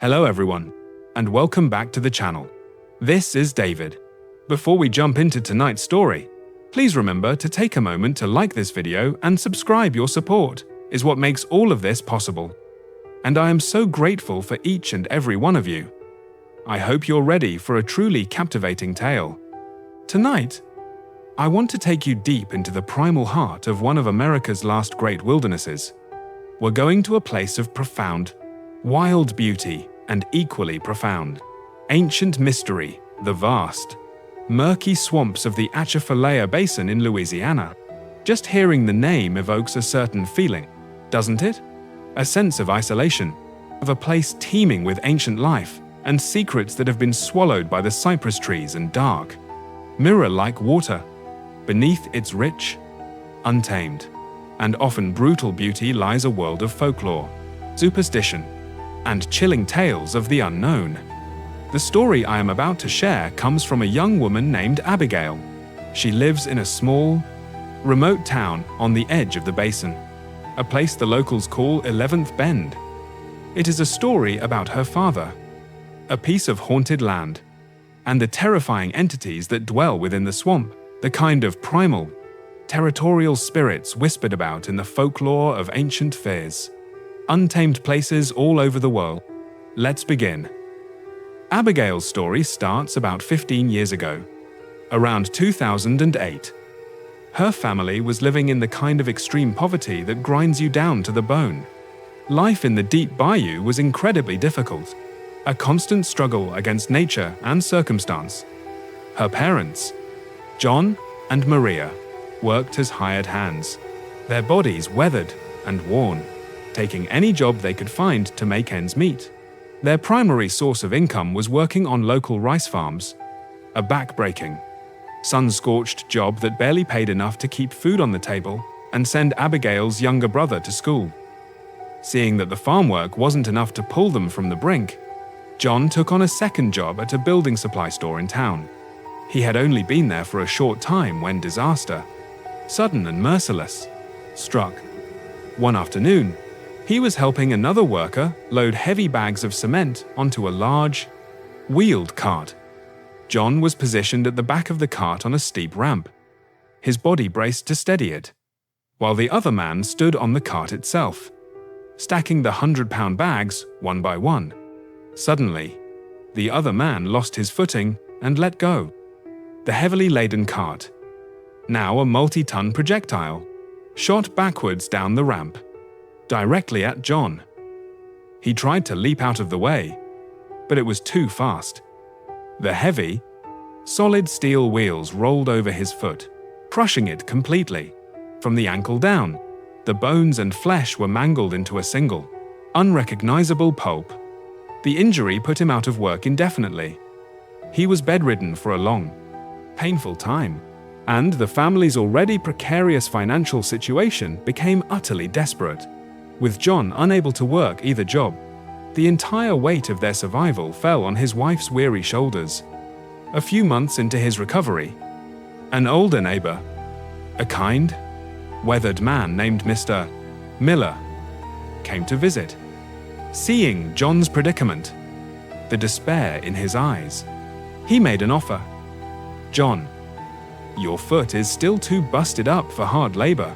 Hello everyone, and welcome back to the channel. This is David. Before we jump into tonight's story, please remember to take a moment to like this video and subscribe. Your support is what makes all of this possible. And I am so grateful for each and every one of you. I hope you're ready for a truly captivating tale. Tonight, I want to take you deep into the primal heart of one of America's last great wildernesses. We're going to a place of profound, wild beauty and equally profound, ancient mystery, the vast, murky swamps of the Atchafalaya Basin in Louisiana. Just hearing the name evokes a certain feeling, doesn't it? A sense of isolation, of a place teeming with ancient life and secrets that have been swallowed by the cypress trees and dark, mirror-like water. Beneath its rich, untamed, and often brutal beauty lies a world of folklore, superstition, and chilling tales of the unknown. The story I am about to share comes from a young woman named Abigail. She lives in a small, remote town on the edge of the basin, a place the locals call 11th Bend. It is a story about her father, a piece of haunted land, and the terrifying entities that dwell within the swamp, the kind of primal, territorial spirits whispered about in the folklore of ancient fears. Untamed places all over the world. Let's begin. Abigail's story starts about 15 years ago, around 2008. Her family was living in the kind of extreme poverty that grinds you down to the bone. Life in the deep bayou was incredibly difficult, a constant struggle against nature and circumstance. Her parents, John and Maria, worked as hired hands, their bodies weathered and worn, taking any job they could find to make ends meet. Their primary source of income was working on local rice farms, a back-breaking, sun-scorched job that barely paid enough to keep food on the table and send Abigail's younger brother to school. Seeing that the farm work wasn't enough to pull them from the brink, John took on a second job at a building supply store in town. He had only been there for a short time when disaster, sudden and merciless, struck. One afternoon, he was helping another worker load heavy bags of cement onto a large, wheeled cart. John was positioned at the back of the cart on a steep ramp, his body braced to steady it, while the other man stood on the cart itself, stacking the 100-pound bags one by one. Suddenly, the other man lost his footing and let go. The heavily laden cart, now a multi-ton projectile, shot backwards down the ramp, directly at John. He tried to leap out of the way, but it was too fast. The heavy, solid steel wheels rolled over his foot, crushing it completely. From the ankle down, the bones and flesh were mangled into a single, unrecognizable pulp. The injury put him out of work indefinitely. He was bedridden for a long, painful time, and the family's already precarious financial situation became utterly desperate. With John unable to work either job, the entire weight of their survival fell on his wife's weary shoulders. A few months into his recovery, an older neighbor, a kind, weathered man named Mr. Miller, came to visit. Seeing John's predicament, the despair in his eyes, he made an offer. "John, your foot is still too busted up for hard labor,"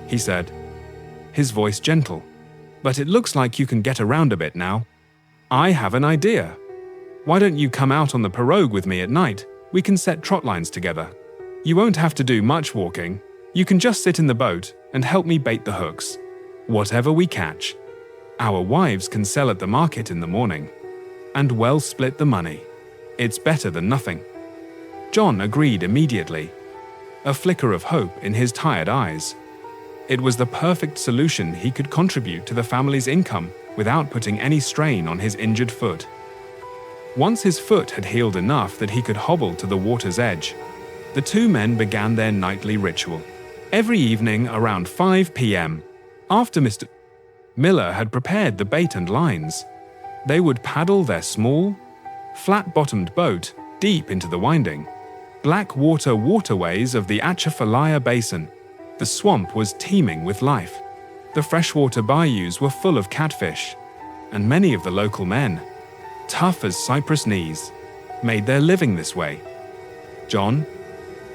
he said, his voice gentle. "But it looks like you can get around a bit now. I have an idea. Why don't you come out on the pirogue with me at night? We can set trot lines together. You won't have to do much walking. You can just sit in the boat and help me bait the hooks. Whatever we catch, our wives can sell at the market in the morning, and we'll split the money. It's better than nothing." John agreed immediately, a flicker of hope in his tired eyes. It was the perfect solution. He could contribute to the family's income without putting any strain on his injured foot. Once his foot had healed enough that he could hobble to the water's edge, the two men began their nightly ritual. Every evening around 5 p.m., after Mr. Miller had prepared the bait and lines, they would paddle their small, flat-bottomed boat deep into the winding, black waterways of the Atchafalaya Basin. The swamp was teeming with life. The freshwater bayous were full of catfish, and many of the local men, tough as cypress knees, made their living this way. John,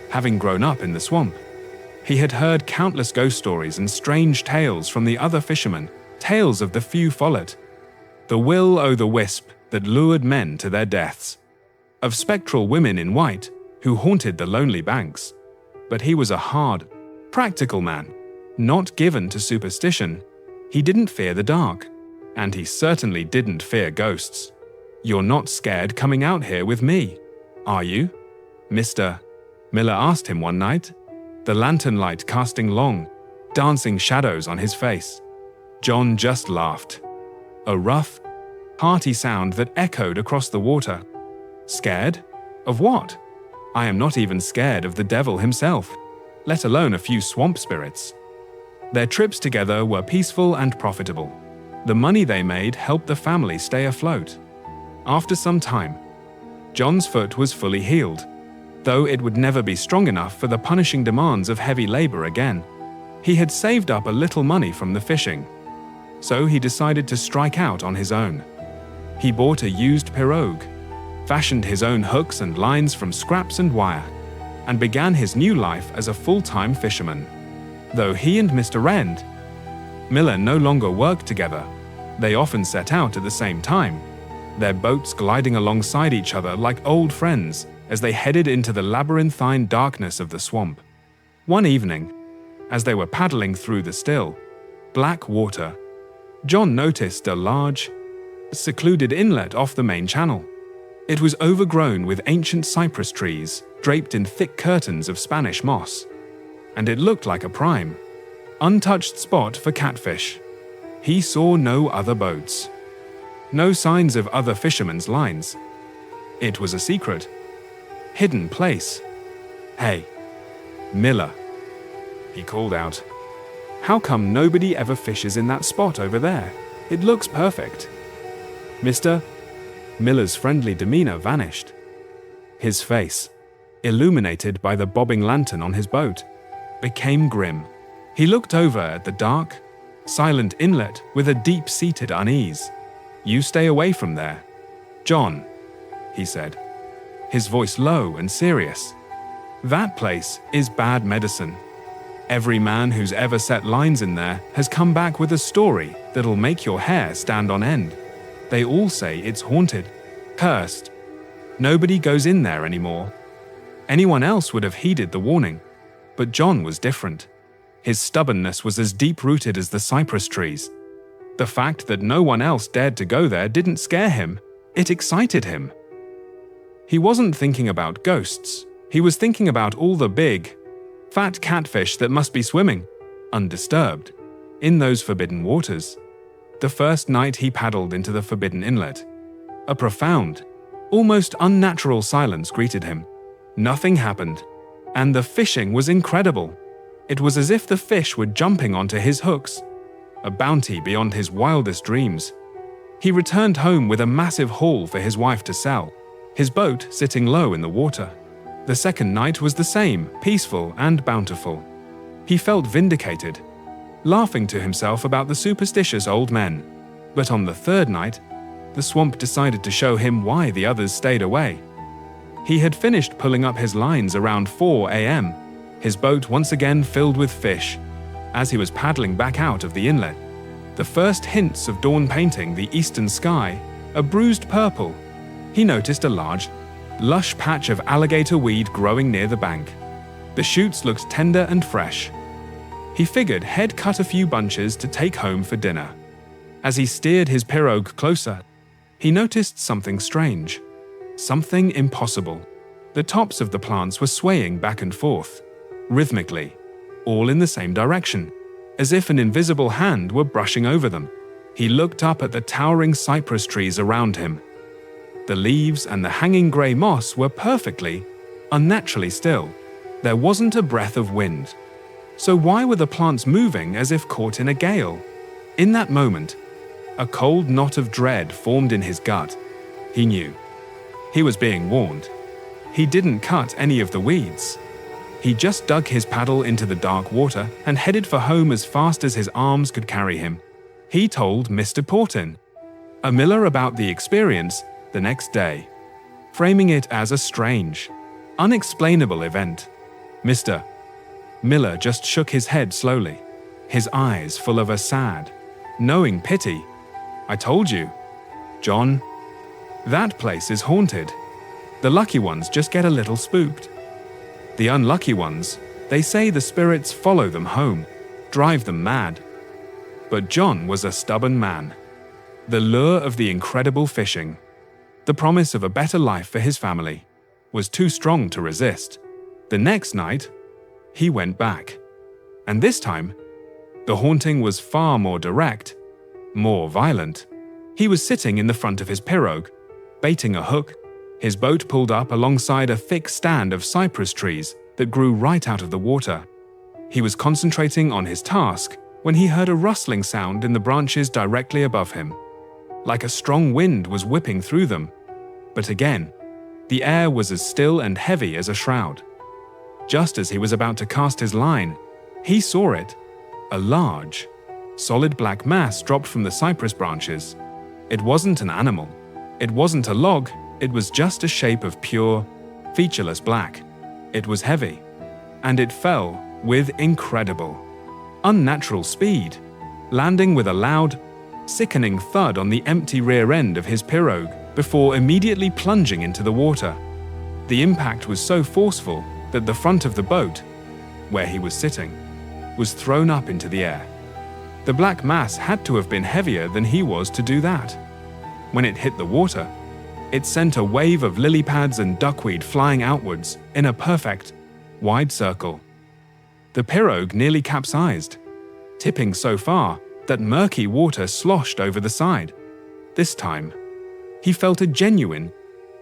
having grown up in the swamp, he had heard countless ghost stories and strange tales from the other fishermen, tales of the few followed, the will-o'-the-wisp that lured men to their deaths, of spectral women in white who haunted the lonely banks. But he was a hard, practical man, not given to superstition. He didn't fear the dark, and he certainly didn't fear ghosts. "You're not scared coming out here with me, are you, Mr. Miller?" asked him one night, the lantern light casting long, dancing shadows on his face. John just laughed, a rough, hearty sound that echoed across the water. "Scared? Of what? I am not even scared of the devil himself, let alone a few swamp spirits." Their trips together were peaceful and profitable. The money they made helped the family stay afloat. After some time, John's foot was fully healed, though it would never be strong enough for the punishing demands of heavy labor again. He had saved up a little money from the fishing, so he decided to strike out on his own. He bought a used pirogue, fashioned his own hooks and lines from scraps and wire, and began his new life as a full-time fisherman. Though he and Mr. Miller no longer worked together, they often set out at the same time, their boats gliding alongside each other like old friends as they headed into the labyrinthine darkness of the swamp. One evening, as they were paddling through the still, black water, John noticed a large, secluded inlet off the main channel. It was overgrown with ancient cypress trees draped in thick curtains of Spanish moss, and it looked like a prime, untouched spot for catfish. He saw no other boats, no signs of other fishermen's lines. It was a secret, hidden place. "Hey, Miller," he called out. "How come nobody ever fishes in that spot over there? It looks perfect." Mr. Miller's friendly demeanor vanished. His face, illuminated by the bobbing lantern on his boat, became grim. He looked over at the dark, silent inlet with a deep-seated unease. "You stay away from there, John," he said, his voice low and serious. "That place is bad medicine. Every man who's ever set lines in there has come back with a story that'll make your hair stand on end. They all say it's haunted, cursed. Nobody goes in there anymore." Anyone else would have heeded the warning, but John was different. His stubbornness was as deep-rooted as the cypress trees. The fact that no one else dared to go there didn't scare him, it excited him. He wasn't thinking about ghosts, he was thinking about all the big, fat catfish that must be swimming, undisturbed, in those forbidden waters. The first night he paddled into the forbidden inlet, a profound, almost unnatural silence greeted him. Nothing happened, and the fishing was incredible. It was as if the fish were jumping onto his hooks, a bounty beyond his wildest dreams. He returned home with a massive haul for his wife to sell, his boat sitting low in the water. The second night was the same, peaceful and bountiful. He felt vindicated, laughing to himself about the superstitious old men. But on the third night, the swamp decided to show him why the others stayed away. He had finished pulling up his lines around 4 a.m., his boat once again filled with fish. As he was paddling back out of the inlet, the first hints of dawn painting the eastern sky a bruised purple, he noticed a large, lush patch of alligator weed growing near the bank. The shoots looked tender and fresh. He figured he'd cut a few bunches to take home for dinner. As he steered his pirogue closer, he noticed something strange, something impossible. The tops of the plants were swaying back and forth, rhythmically, all in the same direction, as if an invisible hand were brushing over them. He looked up at the towering cypress trees around him. The leaves and the hanging grey moss were perfectly, unnaturally still. There wasn't a breath of wind. So why were the plants moving as if caught in a gale? In that moment, a cold knot of dread formed in his gut. He knew. He was being warned. He didn't cut any of the weeds. He just dug his paddle into the dark water and headed for home as fast as his arms could carry him. He told Mr. Portin, a miller, about the experience the next day, framing it as a strange, unexplainable event. Mr. Miller just shook his head slowly, his eyes full of a sad, knowing pity. "I told you, John, that place is haunted. The lucky ones just get a little spooked. The unlucky ones, they say the spirits follow them home, drive them mad." But John was a stubborn man. The lure of the incredible fishing, the promise of a better life for his family, was too strong to resist. The next night, he went back. And this time, the haunting was far more direct, more violent. He was sitting in the front of his pirogue, baiting a hook, his boat pulled up alongside a thick stand of cypress trees that grew right out of the water. He was concentrating on his task when he heard a rustling sound in the branches directly above him, like a strong wind was whipping through them. But again, the air was as still and heavy as a shroud. Just as he was about to cast his line, he saw it. A large, solid black mass dropped from the cypress branches. It wasn't an animal. It wasn't a log. It was just a shape of pure, featureless black. It was heavy, and it fell with incredible, unnatural speed, landing with a loud, sickening thud on the empty rear end of his pirogue before immediately plunging into the water. The impact was so forceful that the front of the boat, where he was sitting, was thrown up into the air. The black mass had to have been heavier than he was to do that. When it hit the water, it sent a wave of lily pads and duckweed flying outwards in a perfect, wide circle. The pirogue nearly capsized, tipping so far that murky water sloshed over the side. This time, he felt a genuine,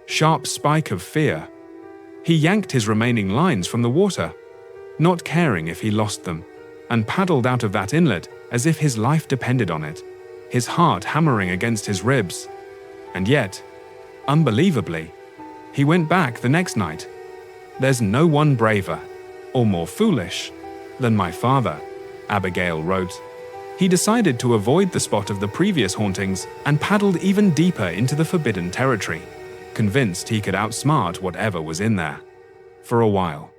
sharp spike of fear. He yanked his remaining lines from the water, not caring if he lost them, and paddled out of that inlet as if his life depended on it, his heart hammering against his ribs. And yet, unbelievably, he went back the next night. "There's no one braver or more foolish than my father," Abigail wrote. He decided to avoid the spot of the previous hauntings and paddled even deeper into the forbidden territory, convinced he could outsmart whatever was in there. For a while,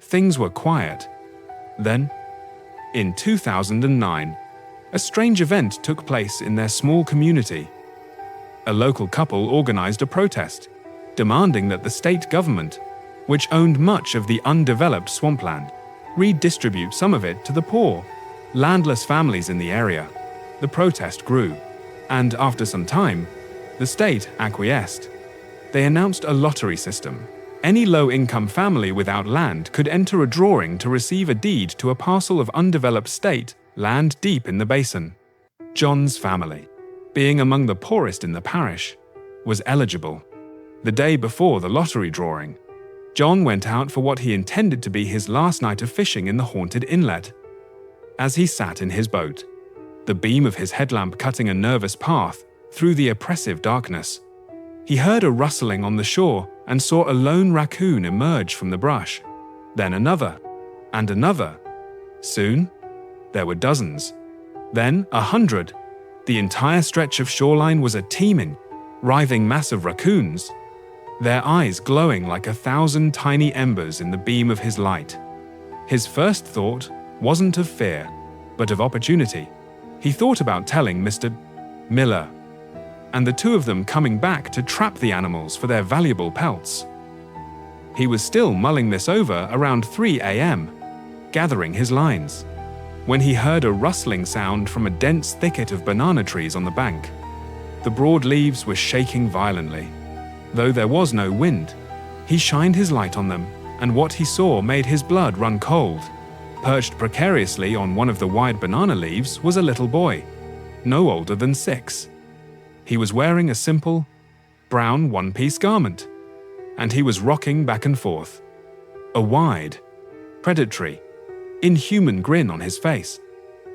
things were quiet. Then, in 2009, a strange event took place in their small community. A local couple organized a protest, demanding that the state government, which owned much of the undeveloped swampland, redistribute some of it to the poor, landless families in the area. The protest grew, and after some time, the state acquiesced. They announced a lottery system. Any low-income family without land could enter a drawing to receive a deed to a parcel of undeveloped state land deep in the basin. John's family, being among the poorest in the parish, was eligible. The day before the lottery drawing, John went out for what he intended to be his last night of fishing in the haunted inlet. As he sat in his boat, the beam of his headlamp cutting a nervous path through the oppressive darkness, he heard a rustling on the shore and saw a lone raccoon emerge from the brush. Then another, and another. Soon, there were dozens. Then 100. The entire stretch of shoreline was a teeming, writhing mass of raccoons, their eyes glowing like 1,000 tiny embers in the beam of his light. His first thought wasn't of fear, but of opportunity. He thought about telling Mr. Miller, and the two of them coming back to trap the animals for their valuable pelts. He was still mulling this over around 3 a.m., gathering his lines, when he heard a rustling sound from a dense thicket of banana trees on the bank. The broad leaves were shaking violently. Though there was no wind, he shined his light on them, and what he saw made his blood run cold. Perched precariously on one of the wide banana leaves was a little boy, no older than 6. He was wearing a simple, brown one-piece garment, and he was rocking back and forth, a wide, predatory, inhuman grin on his face.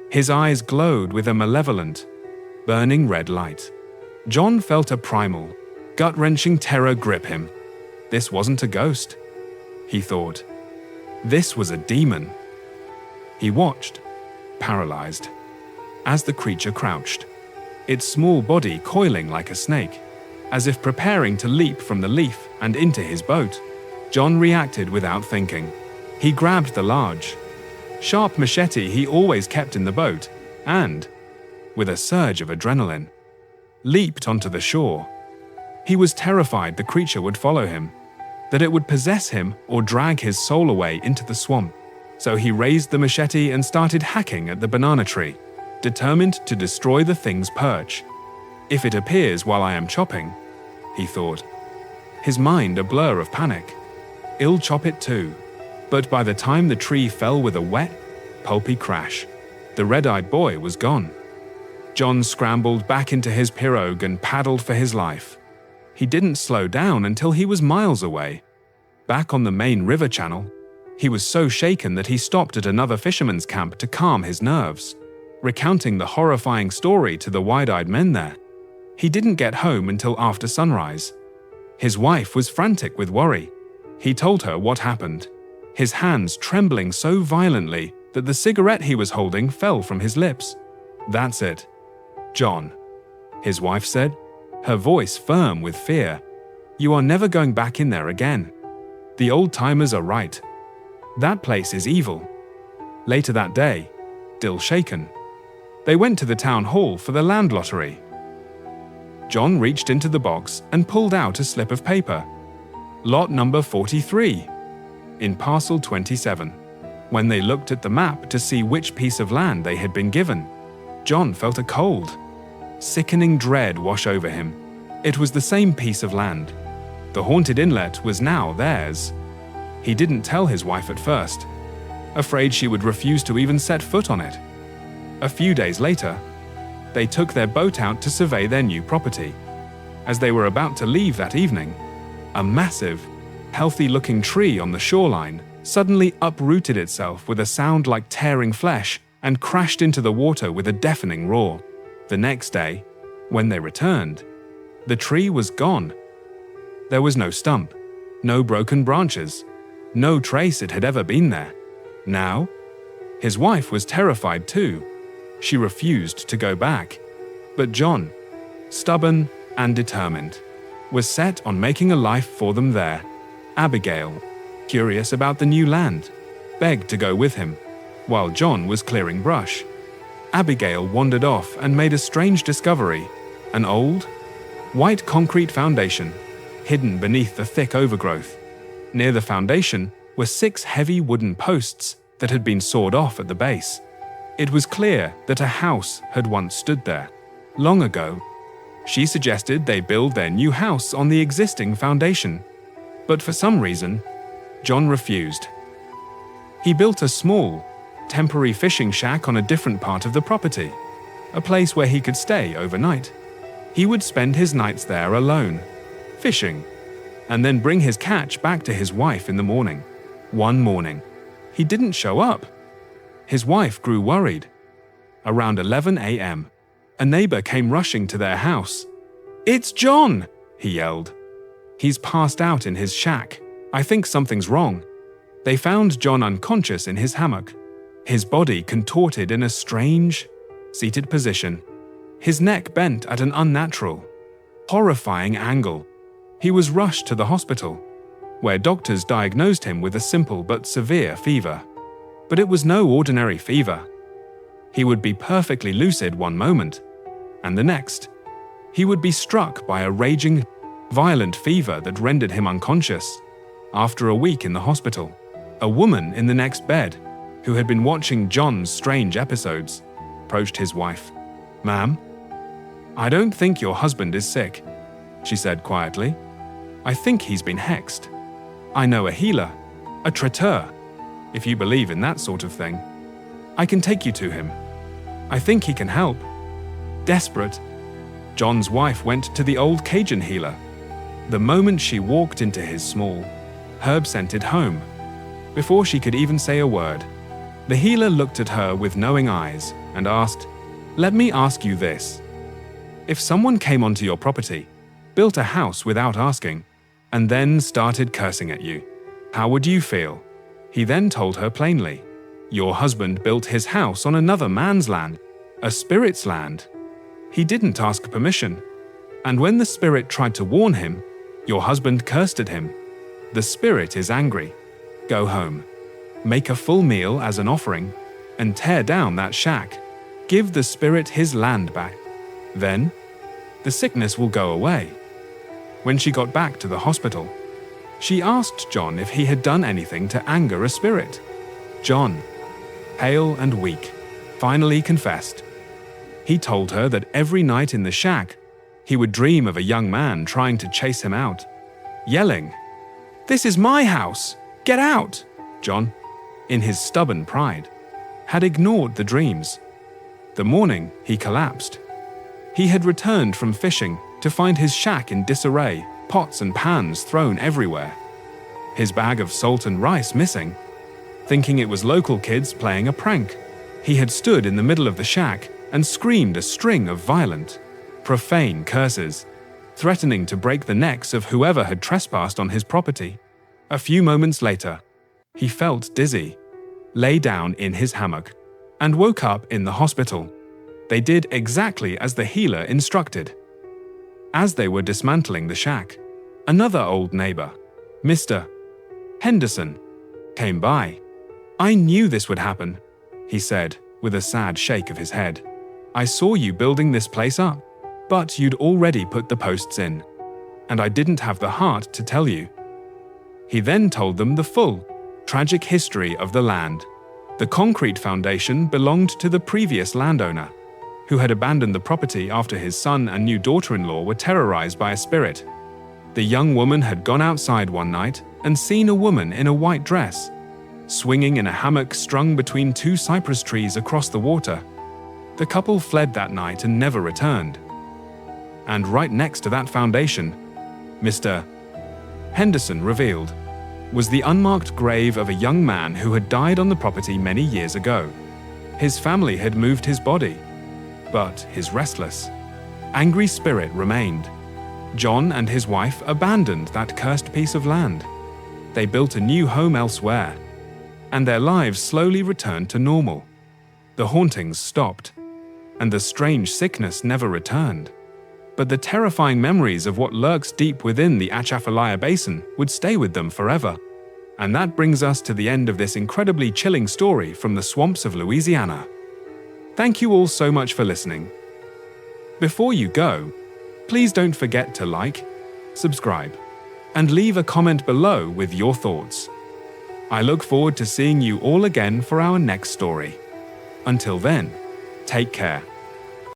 His eyes glowed with a malevolent, burning red light. John felt a primal, gut-wrenching terror grip him. This wasn't a ghost, he thought. This was a demon. He watched, paralyzed, as the creature crouched, its small body coiling like a snake. As if preparing to leap from the leaf and into his boat, John reacted without thinking. He grabbed the large, sharp machete he always kept in the boat and, with a surge of adrenaline, leaped onto the shore. He was terrified the creature would follow him, that it would possess him or drag his soul away into the swamp. So he raised the machete and started hacking at the banana tree, determined to destroy the thing's perch. If it appears while I am chopping, he thought, his mind a blur of panic, I'll chop it too. But by the time the tree fell with a wet, pulpy crash, the red-eyed boy was gone. John scrambled back into his pirogue and paddled for his life. He didn't slow down until he was miles away. Back on the main river channel, he was so shaken that he stopped at another fisherman's camp to calm his nerves, recounting the horrifying story to the wide-eyed men there. He didn't get home until after sunrise. His wife was frantic with worry. He told her what happened, his hands trembling so violently that the cigarette he was holding fell from his lips. "That's it, John," his wife said, her voice firm with fear. "You are never going back in there again. The old-timers are right. That place is evil." Later that day, still shaken, they went to the town hall for the land lottery. John reached into the box and pulled out a slip of paper. Lot number 43, in parcel 27. When they looked at the map to see which piece of land they had been given, John felt a cold, sickening dread wash over him. It was the same piece of land. The haunted inlet was now theirs. He didn't tell his wife at first, afraid she would refuse to even set foot on it. A few days later, they took their boat out to survey their new property. As they were about to leave that evening, a massive, healthy-looking tree on the shoreline suddenly uprooted itself with a sound like tearing flesh and crashed into the water with a deafening roar. The next day, when they returned, the tree was gone. There was no stump, no broken branches, no trace it had ever been there. Now, his wife was terrified too. She refused to go back. But John, stubborn and determined, was set on making a life for them there. Abigail, curious about the new land, begged to go with him, while John was clearing brush. Abigail wandered off and made a strange discovery, an old, white concrete foundation, hidden beneath the thick overgrowth. Near the foundation were 6 heavy wooden posts that had been sawed off at the base. It was clear that a house had once stood there, long ago. She suggested they build their new house on the existing foundation, but for some reason, John refused. He built a small, temporary fishing shack on a different part of the property, a place where he could stay overnight. He would spend his nights there alone, fishing, and then bring his catch back to his wife in the morning. One morning, he didn't show up. His wife grew worried. Around 11 a.m., a neighbor came rushing to their house. "It's John!" he yelled. "He's passed out in his shack. I think something's wrong." They found John unconscious in his hammock, his body contorted in a strange, seated position, his neck bent at an unnatural, horrifying angle. He was rushed to the hospital, where doctors diagnosed him with a simple but severe fever. But it was no ordinary fever. He would be perfectly lucid one moment, and the next, he would be struck by a raging, violent fever that rendered him unconscious. After a week in the hospital, a woman in the next bed, who had been watching John's strange episodes, approached his wife. "Ma'am, I don't think your husband is sick," she said quietly. "I think he's been hexed. I know a healer, a traiteur, if you believe in that sort of thing. I can take you to him. I think he can help." Desperate, John's wife went to the old Cajun healer. The moment she walked into his small, herb-scented home, before she could even say a word, the healer looked at her with knowing eyes and asked, "Let me ask you this. If someone came onto your property, built a house without asking, and then started cursing at you, how would you feel?" He then told her plainly, "Your husband built his house on another man's land, a spirit's land. He didn't ask permission. And when the spirit tried to warn him, your husband cursed at him. The spirit is angry. Go home. Make a full meal as an offering, and tear down that shack. Give the spirit his land back. Then, the sickness will go away. When she got back to the hospital, she asked John if he had done anything to anger a spirit. John, pale and weak, finally confessed. He told her that every night in the shack, he would dream of a young man trying to chase him out, yelling, "This is my house! Get out!" John, in his stubborn pride, had ignored the dreams. The morning he collapsed. He had returned from fishing to find his shack in disarray, pots and pans thrown everywhere. His bag of salt and rice missing. Thinking it was local kids playing a prank, he had stood in the middle of the shack and screamed a string of violent, profane curses, threatening to break the necks of whoever had trespassed on his property. A few moments later, he felt dizzy, lay down in his hammock, and woke up in the hospital. They did exactly as the healer instructed. As they were dismantling the shack, another old neighbor, Mr. Henderson, came by. "I knew this would happen," he said, with a sad shake of his head. "I saw you building this place up, but you'd already put the posts in, and I didn't have the heart to tell you." He then told them the full, tragic history of the land. The concrete foundation belonged to the previous landowner, who had abandoned the property after his son and new daughter-in-law were terrorized by a spirit. The young woman had gone outside one night and seen a woman in a white dress, swinging in a hammock strung between two cypress trees across the water. The couple fled that night and never returned. And right next to that foundation, Mr. Henderson revealed, was the unmarked grave of a young man who had died on the property many years ago. His family had moved his body, but his restless, angry spirit remained. John and his wife abandoned that cursed piece of land. They built a new home elsewhere, and their lives slowly returned to normal. The hauntings stopped, and the strange sickness never returned. But the terrifying memories of what lurks deep within the Atchafalaya Basin would stay with them forever. And that brings us to the end of this incredibly chilling story from the swamps of Louisiana. Thank you all so much for listening. Before you go, please don't forget to like, subscribe, and leave a comment below with your thoughts. I look forward to seeing you all again for our next story. Until then, take care.